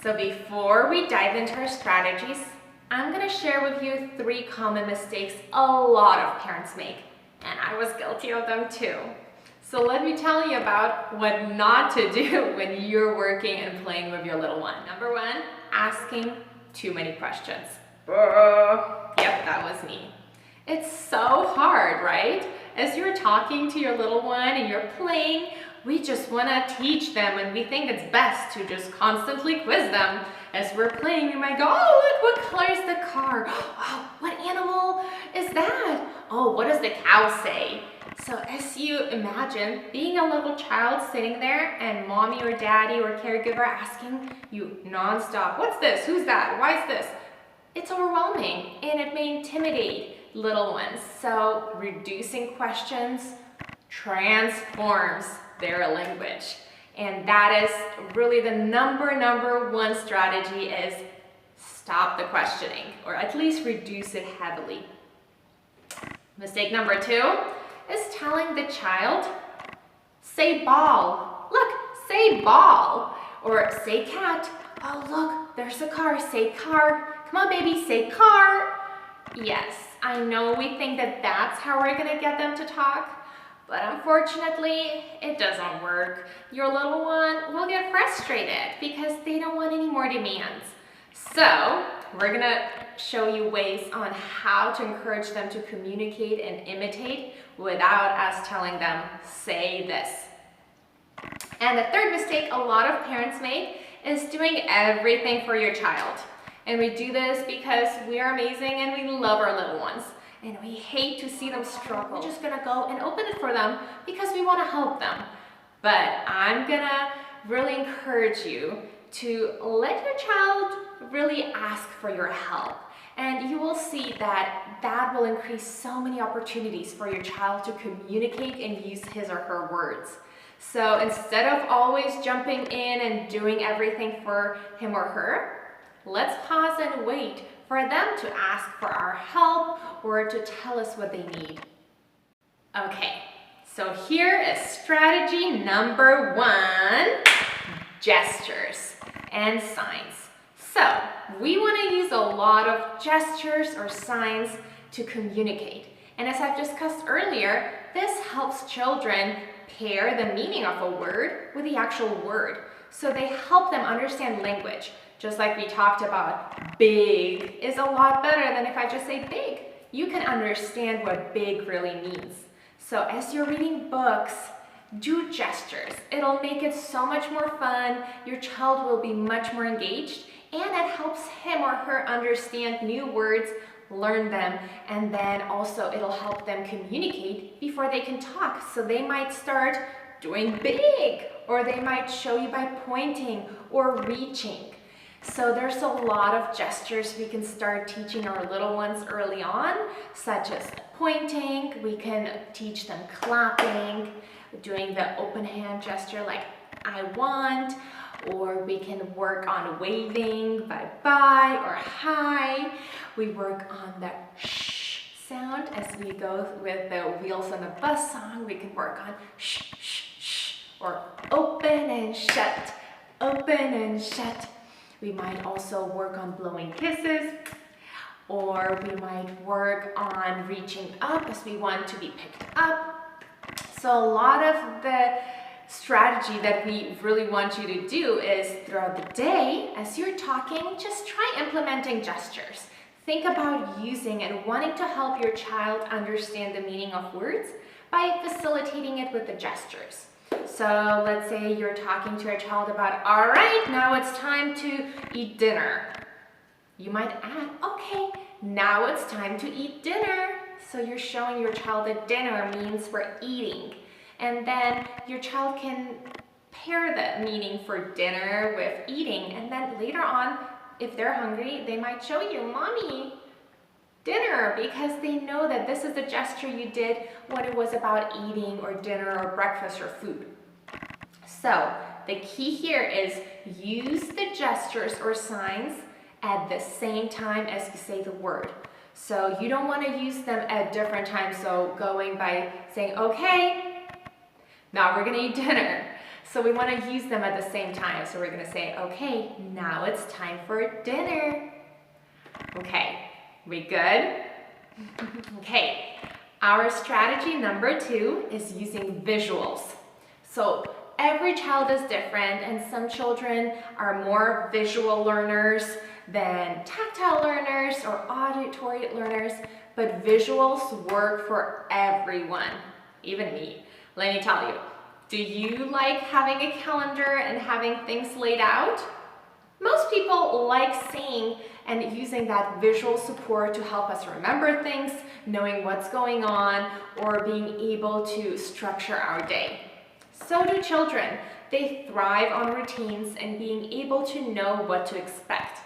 So before we dive into our strategies, I'm going to share with you 3 common mistakes a lot of parents make, and I was guilty of them too. So let me tell you about what not to do when you're working and playing with your little one. Number 1, asking too many questions. Yep, that was me. It's so hard, right? As you're talking to your little one and you're playing, we just want to teach them, and we think it's best to just constantly quiz them. As we're playing, you might go, oh, look, what color is the car? Oh, what animal is that? Oh, what does the cow say? So as you imagine being a little child sitting there and mommy or daddy or caregiver asking you nonstop, what's this? Who's that? Why is this? It's overwhelming and it may intimidate little ones. So reducing questions transforms their language. And that is really the number 1 strategy is stop the questioning, or at least reduce it heavily. Mistake number 2 is telling the child, say ball. Look, say ball. Or say cat. Oh, look, there's a car. Say car. Come on, baby, say car. Yes, I know we think that that's how we're going to get them to talk. But unfortunately, it doesn't work. Your little one will get frustrated because they don't want any more demands. So we're gonna show you ways on how to encourage them to communicate and imitate without us telling them, say this. And the 3rd mistake a lot of parents make is doing everything for your child. And we do this because we are amazing and we love our little ones. And we hate to see them struggle. We're just gonna go and open it for them because we wanna help them. But I'm gonna really encourage you to let your child really ask for your help. And you will see that that will increase so many opportunities for your child to communicate and use his or her words. So instead of always jumping in and doing everything for him or her, let's pause and wait for them to ask for our help or to tell us what they need. Okay, so here is strategy number 1, gestures and signs. So we want to use a lot of gestures or signs to communicate. And as I've discussed earlier, this helps children pair the meaning of a word with the actual word. So they help them understand language. Just like we talked about, big is a lot better than if I just say big. You can understand what big really means. So as you're reading books, do gestures. It'll make it so much more fun. Your child will be much more engaged, and it helps him or her understand new words, learn them, and then also it'll help them communicate before they can talk. So they might start doing big, or they might show you by pointing or reaching. So there's a lot of gestures we can start teaching our little ones early on, such as pointing. We can teach them clapping, doing the open hand gesture like I want, or we can work on waving bye-bye or hi. We work on the shh sound as we go with the Wheels on the Bus song. We can work on shh, shh, shh, or open and shut, open and shut. We might also work on blowing kisses, or we might work on reaching up as we want to be picked up. So a lot of the strategy that we really want you to do is throughout the day, as you're talking, just try implementing gestures. Think about using and wanting to help your child understand the meaning of words by facilitating it with the gestures. So let's say you're talking to your child about, all right, now it's time to eat dinner. You might add, okay, now it's time to eat dinner. So you're showing your child that dinner means we're eating. And then your child can pair the meaning for dinner with eating. And then later on, if they're hungry, they might show you, Mommy, dinner, because they know that this is the gesture you did when it was about eating or dinner or breakfast or food. So the key here is use the gestures or signs at the same time as you say the word. So you don't want to use them at different times. So going by saying, okay, now we're going to eat dinner. So we want to use them at the same time. So we're going to say, okay, now it's time for dinner. Okay, we good? Okay, our strategy number 2 is using visuals. So every child is different, and some children are more visual learners than tactile learners or auditory learners, but visuals work for everyone, even me. Let me tell you, do you like having a calendar and having things laid out? Most people like seeing and using that visual support to help us remember things, knowing what's going on, or being able to structure our day. So do children. They thrive on routines and being able to know what to expect.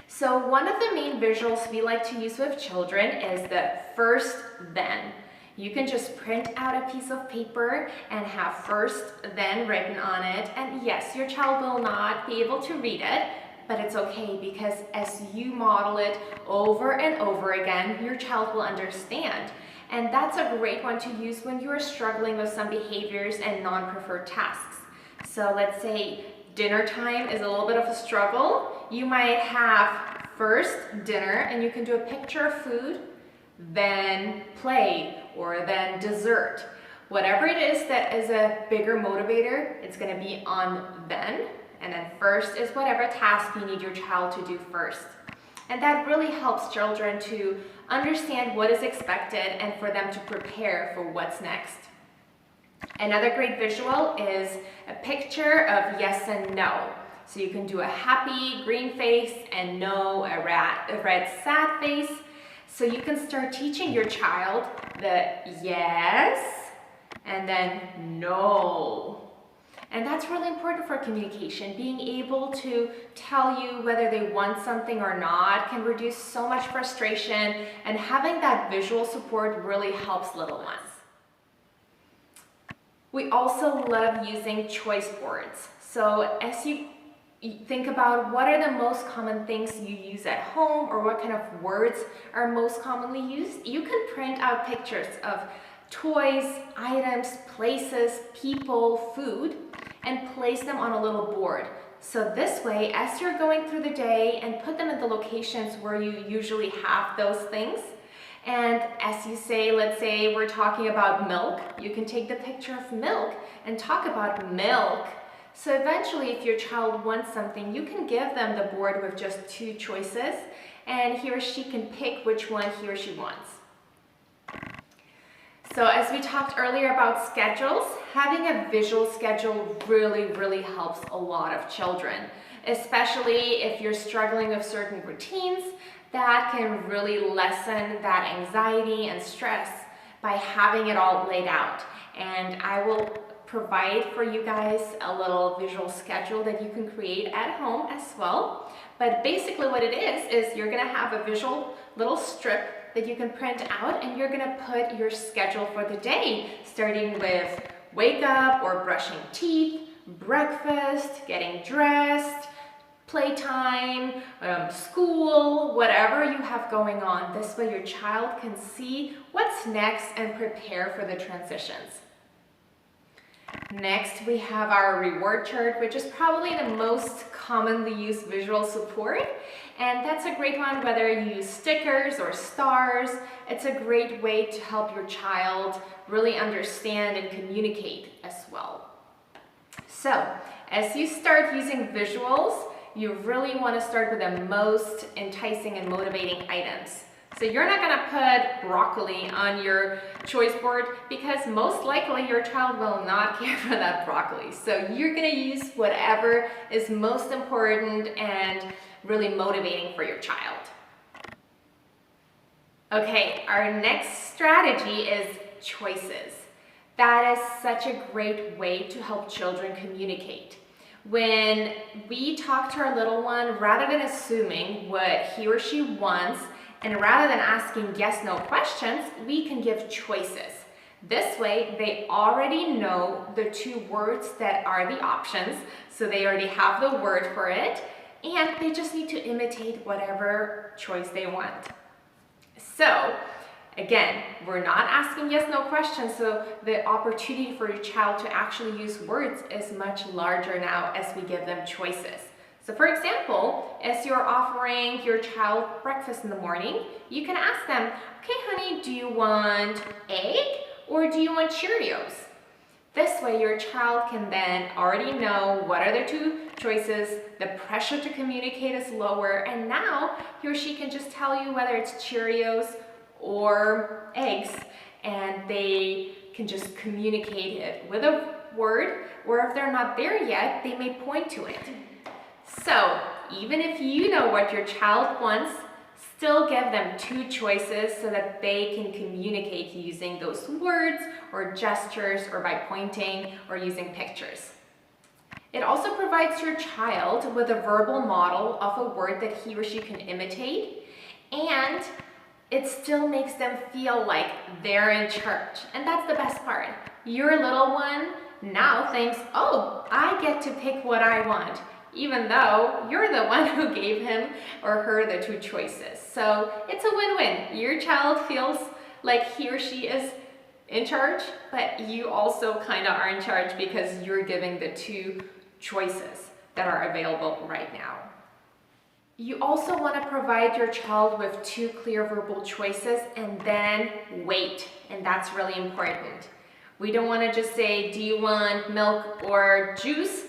So one of the main visuals we like to use with children is the first then. You can just print out a piece of paper and have first then written on it. And yes, your child will not be able to read it, but it's okay because as you model it over and over again, your child will understand. And that's a great one to use when you are struggling with some behaviors and non-preferred tasks. So let's say dinner time is a little bit of a struggle. You might have first dinner and you can do a picture of food, then play, or then dessert. Whatever it is that is a bigger motivator, it's going to be on then. And then first is whatever task you need your child to do first. And that really helps children to understand what is expected and for them to prepare for what's next. Another great visual is a picture of yes and no. So you can do a happy green face and no, a red sad face. So you can start teaching your child the yes and then no. And that's really important for communication. Being able to tell you whether they want something or not can reduce so much frustration, and having that visual support really helps little ones. We also love using choice boards. So as you think about what are the most common things you use at home or what kind of words are most commonly used, you can print out pictures of toys, items, places, people, food, and place them on a little board. So this way, as you're going through the day, and put them in the locations where you usually have those things. And as you say, let's say we're talking about milk, you can take the picture of milk and talk about milk. So eventually, if your child wants something, you can give them the board with just 2 choices, and he or she can pick which one he or she wants. So as we talked earlier about schedules, having a visual schedule really helps a lot of children, especially if you're struggling with certain routines. That can really lessen that anxiety and stress by having it all laid out. And I will provide for you guys a little visual schedule that you can create at home as well. But basically what it is you're gonna have a visual little strip that you can print out, and you're gonna put your schedule for the day, starting with wake up or brushing teeth, breakfast, getting dressed, playtime, school, whatever you have going on. This way your child can see what's next and prepare for the transitions. Next, we have our reward chart, which is probably the most commonly used visual support. And that's a great one, whether you use stickers or stars. It's a great way to help your child really understand and communicate as well. So, as you start using visuals, you really want to start with the most enticing and motivating items. So you're not going to put broccoli on your choice board because most likely your child will not care for that broccoli. So you're going to use whatever is most important and really motivating for your child. Okay, our next strategy is choices. That is such a great way to help children communicate. When we talk to our little one, rather than assuming what he or she wants, and rather than asking yes/no questions, we can give choices. This way, they already know the 2 words that are the options, so they already have the word for it, and they just need to imitate whatever choice they want. So, Again, we're not asking yes/no questions, so the opportunity for your child to actually use words is much larger now as we give them choices. So for example, as you're offering your child breakfast in the morning, you can ask them, okay honey, do you want egg or do you want Cheerios? This way your child can then already know what are the two choices, the pressure to communicate is lower, and now he or she can just tell you whether it's Cheerios or eggs, and they can just communicate it with a word, or if they're not there yet, they may point to it. So even if you know what your child wants, still give them two choices so that they can communicate using those words or gestures or by pointing or using pictures. It also provides your child with a verbal model of a word that he or she can imitate, and it still makes them feel like they're in charge. And that's the best part. Your little one now thinks, oh, I get to pick what I want, even though you're the one who gave him or her the two choices. So it's a win-win. Your child feels like he or she is in charge, but you also kind of are in charge because you're giving the two choices that are available right now. You also want to provide your child with two clear verbal choices and then wait, and that's really important. We don't want to just say, do you want milk or juice?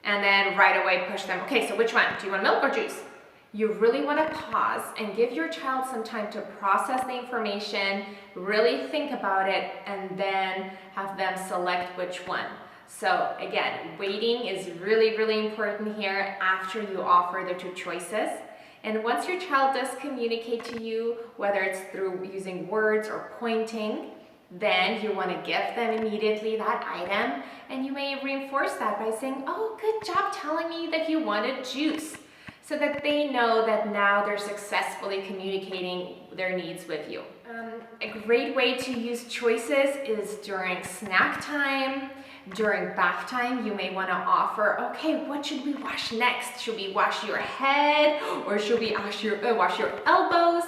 And then right away push them, okay, so which one? Do you want milk or juice? You really want to pause and give your child some time to process the information, really think about it, and then have them select which one. So again, waiting is really, really important here after you offer the two choices. And once your child does communicate to you, whether it's through using words or pointing, then you want to give them immediately that item, and you may reinforce that by saying, oh, good job telling me that you wanted juice, so that they know that now they're successfully communicating their needs with you. A great way to use choices is during snack time, during bath time. You may want to offer, okay, what should we wash next? Should we wash your head, or should we wash your elbows?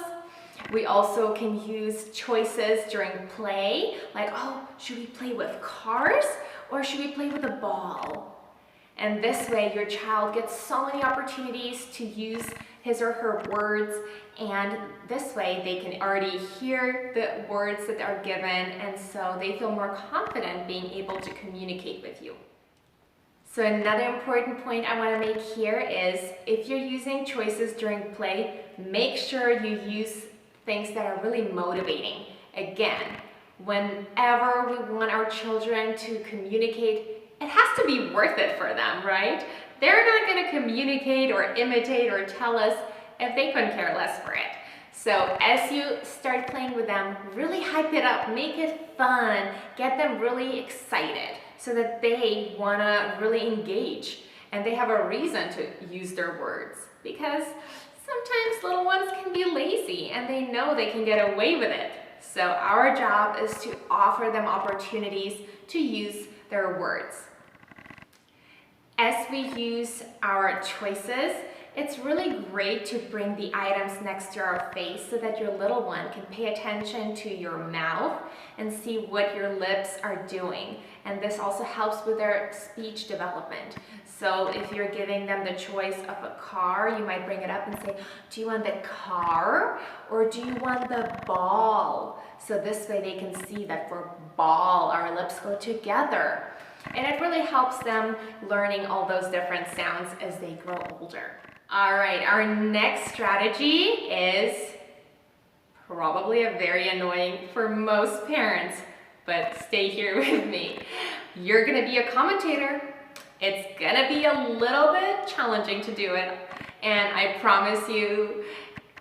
We also can use choices during play, like, oh, should we play with cars or should we play with a ball? And this way your child gets so many opportunities to use his or her words, and this way they can already hear the words that are given, and so they feel more confident being able to communicate with you. So another important point I want to make here is if you're using choices during play, make sure you use things that are really motivating. Again, whenever we want our children to communicate, it has to be worth it for them, right? They're not going to communicate or imitate or tell us if they couldn't care less for it. So as you start playing with them, really hype it up, make it fun, get them really excited so that they want to really engage and they have a reason to use their words, because sometimes little ones can be lazy and they know they can get away with it. So our job is to offer them opportunities to use their words. As we use our choices, it's really great to bring the items next to our face so that your little one can pay attention to your mouth and see what your lips are doing. And this also helps with their speech development. So if you're giving them the choice of a car, you might bring it up and say, do you want the car or do you want the ball? So this way they can see that for ball, our lips go together. And it really helps them learning all those different sounds as they grow older. All right, our next strategy is probably a very annoying for most parents, but stay here with me. You're gonna be a commentator. It's gonna be a little bit challenging to do it, and I promise you,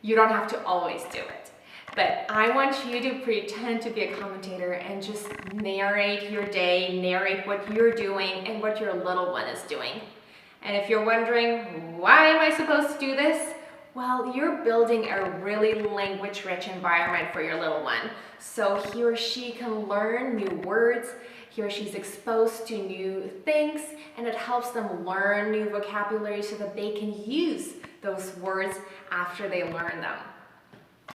you don't have to always do it. But I want you to pretend to be a commentator and just narrate your day, narrate what you're doing and what your little one is doing. And if you're wondering, why am I supposed to do this? Well, you're building a really language-rich environment for your little one. So he or she can learn new words, he or she's exposed to new things, and it helps them learn new vocabulary so that they can use those words after they learn them.